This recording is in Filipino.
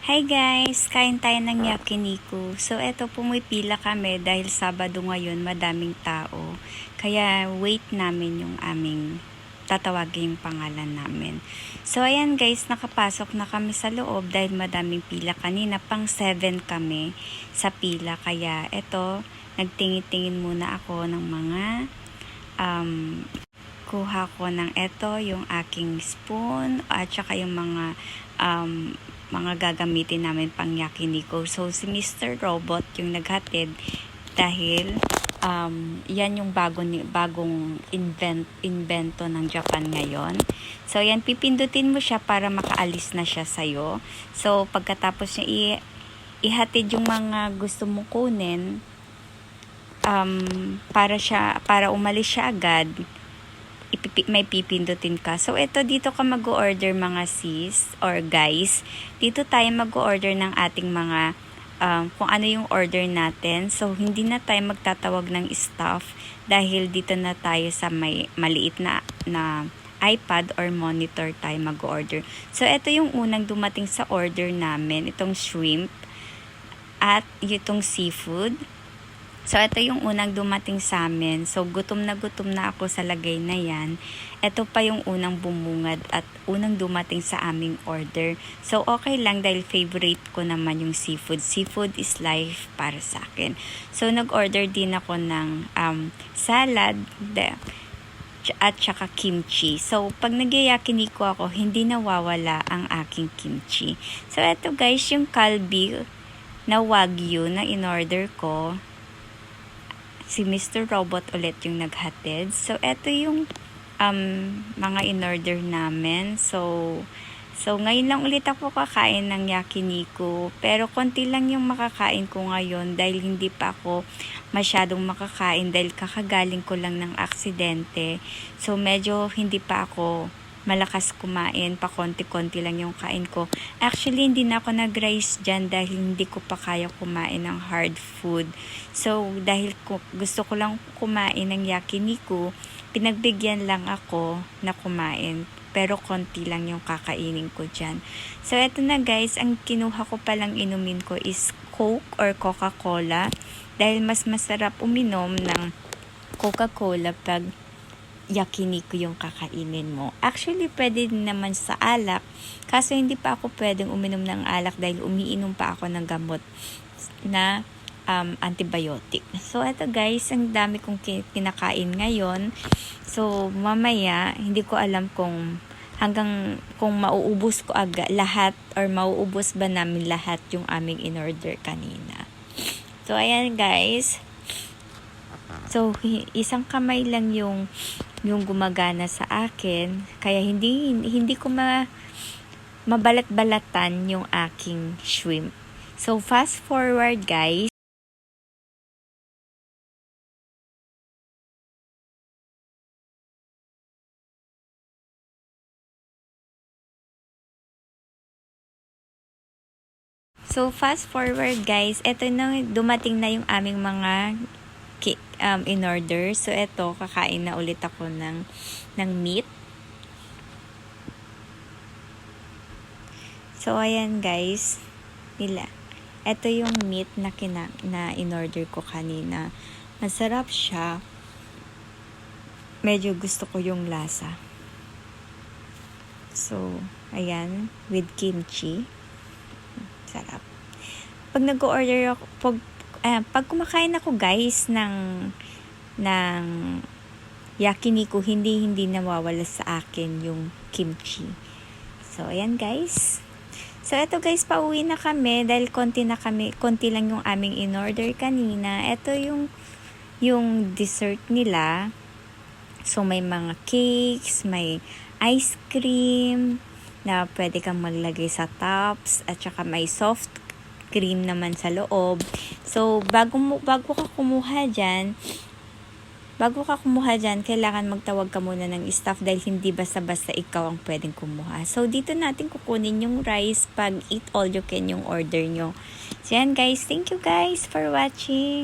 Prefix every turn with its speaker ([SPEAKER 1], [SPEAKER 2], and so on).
[SPEAKER 1] Hi guys! Kain tayo ng yakiniku. So, eto pumipila kami dahil Sabado ngayon, madaming tao. Kaya, wait namin yung aming tatawagin yung pangalan namin. So, ayan guys, nakapasok na kami sa loob dahil madaming pila kanina. Pang 7 kami sa pila. Kaya, eto, nagtingin-tingin muna ako ng mga kuha ko ng eto, yung aking spoon at saka yung mga gagamitin namin pang yakiniku. So, si Mr. Robot yung naghatid dahil yan yung bagong invento ng Japan ngayon. So, yan, pipindutin mo siya para makaalis na siya sa'yo. So, pagkatapos niya ihatid yung mga gusto mong kunin, para umalis siya agad, may pipindutin ka. So, dito ka mag-order mga sis or guys. Dito tayo mag-order ng ating mga kung ano yung order natin. So, hindi na tayo magtatawag ng staff dahil dito na tayo sa may maliit na iPad or monitor tayo mag-order. So, ito yung unang dumating sa order namin. Itong shrimp at itong seafood. So, ito yung unang dumating sa amin. So, gutom na ako sa lagay na yan. Ito pa yung unang bumungad at unang dumating sa aming order. So, okay lang dahil favorite ko naman yung seafood. Seafood is life para sa akin. So, nag-order din ako ng salad at saka kimchi. So, pag nag-yakiniku ako, hindi nawawala ang aking kimchi. So, ito guys, yung kalbi na wagyu na in-order ko. Si Mr. Robot ulit yung naghatid. So, eto yung mga in-order namin. So, ngayon lang ulit ako kakain ng yakiniku. Pero, konti lang yung makakain ko ngayon dahil hindi pa ako masyadong makakain dahil kakagaling ko lang ng aksidente. So, medyo hindi pa ako malakas kumain, pa konti-konti lang yung kain ko. Actually, hindi na ako nag-rice dyan dahil hindi ko pa kaya kumain ng hard food. So, dahil gusto ko lang kumain ng yakiniku, pinagbigyan lang ako na kumain. Pero konti lang yung kakainin ko dyan. So, eto na guys, ang kinuha ko palang inumin ko is Coke or Coca-Cola. Dahil mas masarap uminom ng Coca-Cola pag yakiniku yung kakainin mo. Actually, pwede din naman sa alak. Kaso hindi pa ako pwedeng uminom ng alak dahil umiinom pa ako ng gamot na antibiotic. So, eto guys, ang dami kong kinakain ngayon. So, mamaya, hindi ko alam kung mauubos ko agad lahat or mauubos ba namin lahat yung aming in-order kanina. So, ayan guys. So, isang kamay lang yung gumagana sa akin. Kaya hindi ko mabalat-balatan yung aking shrimp. So, fast forward guys. So, fast forward guys. Ito na, dumating na yung aming mga in order. So, eto, kakain na ulit ako ng meat. So, ayan guys. Eto yung meat na in order ko kanina. Masarap siya. Medyo gusto ko yung lasa. So, ayan. With kimchi. Sarap. Pag nag-order ako, pag kumakain ako guys ng yakiniku, hindi nawawala sa akin yung kimchi. So, ayan guys. So, eto guys, pauwi na kami dahil konti lang yung aming in-order kanina. Eto yung dessert nila. So, may mga cakes, may ice cream na pwede kang maglagay sa tops at saka may soft cream naman sa loob. So, bago ka kumuha dyan, kailangan magtawag ka muna ng staff dahil hindi basta-basta ikaw ang pwedeng kumuha. So, dito natin kukunin yung rice pag eat all you can yung order nyo. So, yan guys. Thank you guys for watching.